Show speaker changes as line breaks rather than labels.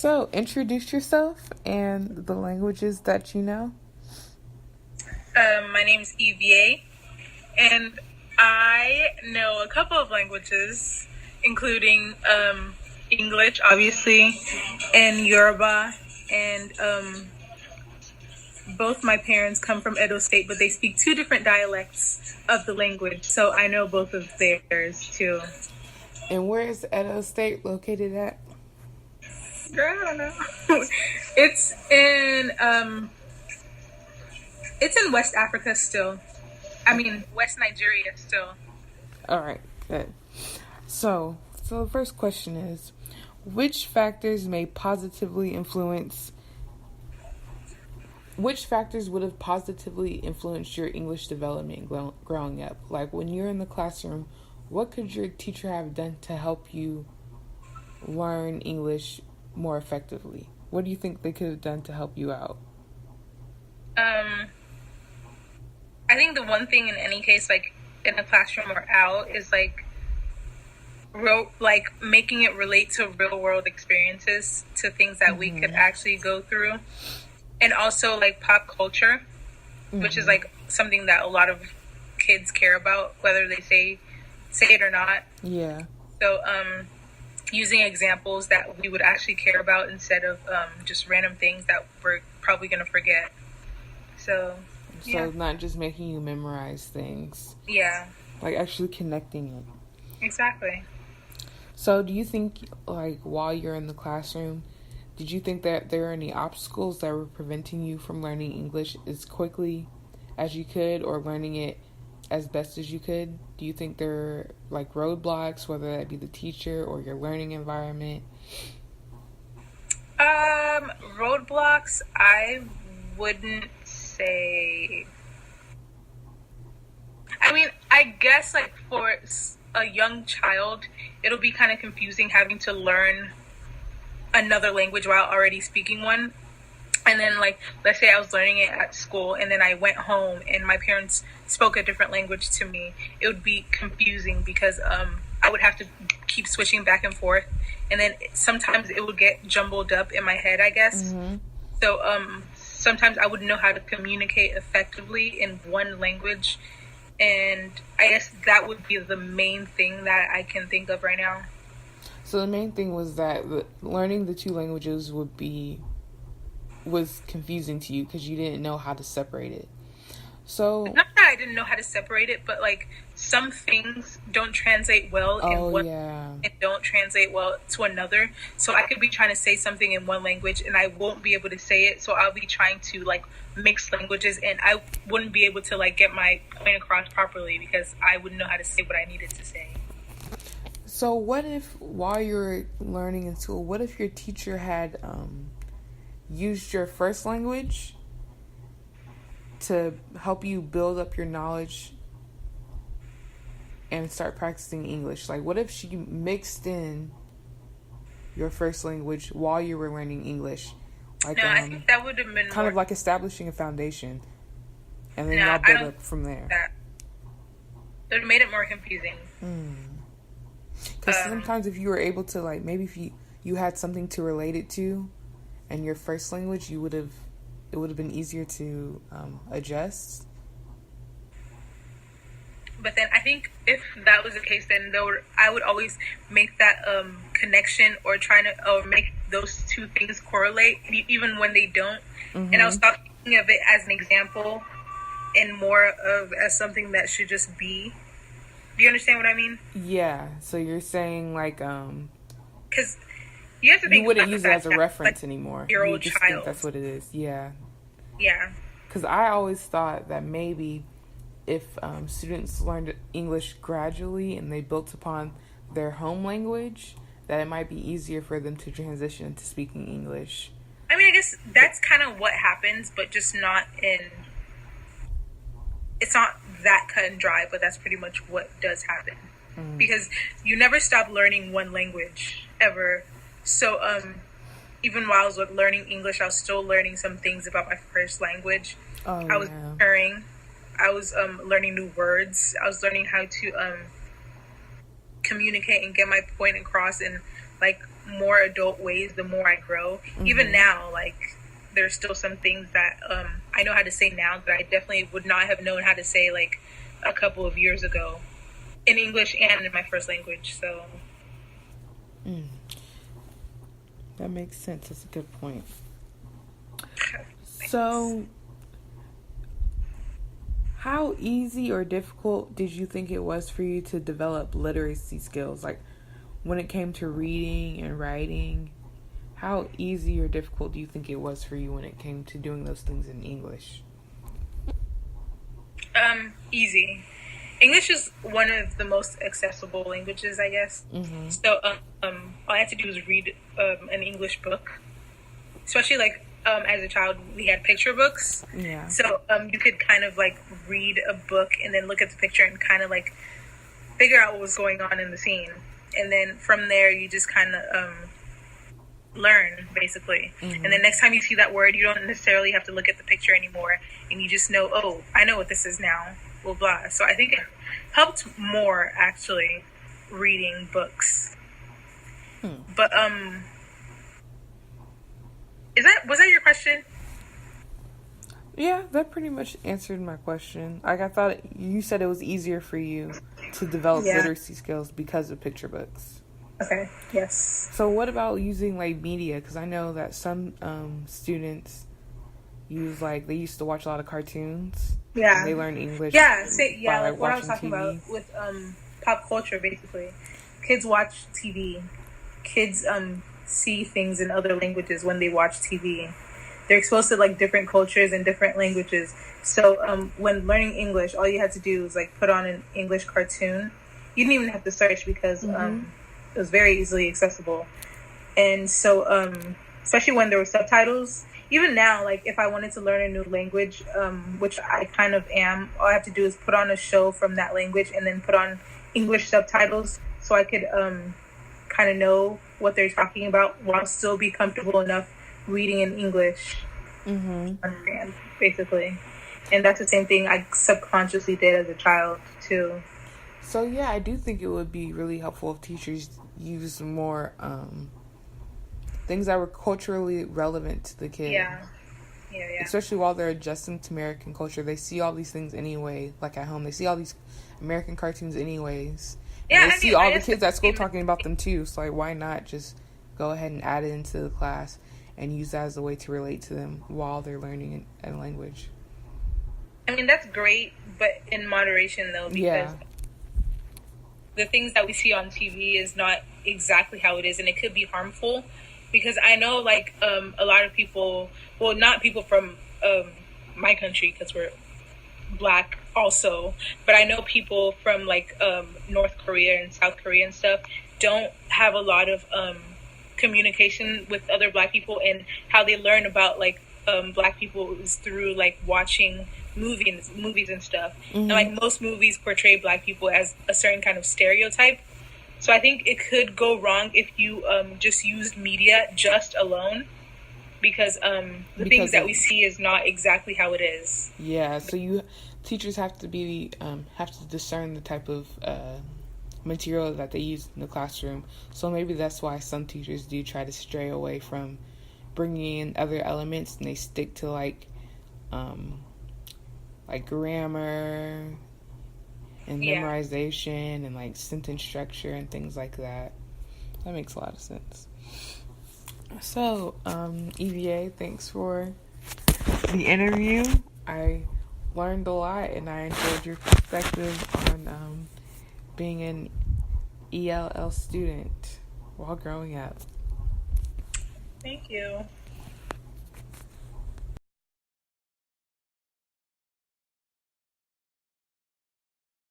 So, introduce yourself and the languages that you know.
My name's EVA, and I know a couple of languages, including English, obviously, and Yoruba, and both my parents come from Edo State, but they speak two different dialects of the language, so I know both of theirs too.
And where is Edo State located at?
Girl, I don't know. It's in West Africa still. I mean, West Nigeria still.
All right, good. So the first question is, which factors would have positively influenced your English development growing up? Like when you're in the classroom, what could your teacher have done to help you learn English more effectively? What do you think they could have done to help you out?
I think the one thing in any case, like in a classroom or out, is like making it relate to real world experiences, to things that we could actually go through, and also like pop culture, which is like something that a lot of kids care about, whether they say it or not.
Yeah.
So using examples that we would actually care about instead of just random things that we're probably going to forget. So
not just making you memorize things.
Yeah.
Like actually connecting it.
Exactly.
So do you think, like, while you're in the classroom, did you think that there are any obstacles that were preventing you from learning English as quickly as you could, or learning it as best as you could? Do you think there are, like, roadblocks, whether that be the teacher or your learning environment?
Roadblocks, I wouldn't say. I mean, I guess, like, for a young child, it'll be kind of confusing having to learn another language while already speaking one. And then, like, let's say I was learning it at school and then I went home and my parents spoke a different language to me. It would be confusing because I would have to keep switching back and forth. And then sometimes it would get jumbled up in my head, I guess.
Mm-hmm.
So sometimes I wouldn't know how to communicate effectively in one language. And I guess that would be the main thing that I can think of right now.
So the main thing was that learning the two languages was confusing to you because you didn't know how to separate it. So
not that I didn't know how to separate it, but like some things don't translate well in one and don't translate well to another. So I could be trying to say something in one language and I won't be able to say it. So I'll be trying to like mix languages and I wouldn't be able to like get my point across properly because I wouldn't know how to say what I needed to say.
So what if, while you're learning in school, what if your teacher had used your first language to help you build up your knowledge and start practicing English? Like, what if she mixed in your first language while you were learning English? Like,
no, I think that would have been
kind of like establishing a foundation, and then y'all build up from there.
It would have made it more confusing.
Because sometimes if you were able to, like, maybe if you had something to relate it to in your first language, it would have been easier to adjust.
But then I think if that was the case, then I would always make that connection or make those two things correlate, even when they don't. And I'll stop thinking of it as an example and more of as something that should just be. Do you understand what I mean?
Yeah. So you're saying like
because you have to think
you wouldn't use it as a reference anymore.
Your
you
old
just
child.
Think that's what it is. Yeah.
Yeah.
Because I always thought that maybe if students learned English gradually and they built upon their home language, that it might be easier for them to transition into speaking English.
I mean, I guess that's kind of what happens, but just not in... It's not that cut and dry, but that's pretty much what does happen. Because you never stop learning one language, ever. So, even while I was learning English, I was still learning some things about my first language. I was learning. I was learning new words. I was learning how to communicate and get my point across in like more adult ways the more I grow. Even now, like there's still some things that I know how to say now that I definitely would not have known how to say like a couple of years ago in English and in my first language. So
that makes sense. That's a good point. So, how easy or difficult did you think it was for you to develop literacy skills? Like, when it came to reading and writing, how easy or difficult do you think it was for you when it came to doing those things in English?
Easy. English is one of the most accessible languages, I guess. So, all I had to do was read an English book. Especially like as a child, we had picture books.
Yeah.
So you could kind of like read a book and then look at the picture and kind of like figure out what was going on in the scene, and then from there you just kind of learn basically. And then next time you see that word, you don't necessarily have to look at the picture anymore, and you just know, oh, I know what this is now. Blah blah. So I think it helped more actually reading books. But was that your question?
Yeah, that pretty much answered my question. Like, I thought you said it was easier for you to develop literacy skills because of picture books.
Okay, yes.
So what about using, like, media? Because I know that some students use, like, they used to watch a lot of cartoons.
Yeah.
And they learn English.
Yeah,
by,
like what I was talking
TV.
about with pop culture, basically. Kids watch TV. Kids see things in other languages when they watch TV. They're exposed to like different cultures and different languages. So when learning English, all you had to do was like put on an English cartoon. You didn't even have to search because it was very easily accessible. And so especially when there were subtitles, even now, like if I wanted to learn a new language, which I kind of am, all I have to do is put on a show from that language and then put on English subtitles so I could kind of know what they're talking about while still be comfortable enough reading in English. Understand, basically. And that's the same thing I subconsciously did as a child too.
So yeah, I do think it would be really helpful if teachers use more things that were culturally relevant to the kid.
Yeah.
Especially while they're adjusting to American culture. They see all these things anyway, like at home. They see all these American cartoons anyways.
Yeah,
and they see all the kids at school talking about them too. So like, why not just go ahead and add it into the class and use that as a way to relate to them while they're learning a language?
I mean, that's great, but in moderation though, because the things that we see on TV is not exactly how it is, and it could be harmful. Because I know, like, a lot of people, well, not people from my country, because we're Black also, but I know people from, like, North Korea and South Korea and stuff don't have a lot of communication with other Black people, and how they learn about, like, Black people is through, like, watching movies and stuff. And, like, most movies portray Black people as a certain kind of stereotype. So I think it could go wrong if you just used media just alone, because the things that we see is not exactly how it is.
Yeah, so teachers have to discern the type of material that they use in the classroom. So maybe that's why some teachers do try to stray away from bringing in other elements, and they stick to like grammar and memorization and like sentence structure and things like that. That makes a lot of sense. So, EVA, thanks for the interview. I learned a lot and I enjoyed your perspective on being an ELL student while growing up.
Thank you.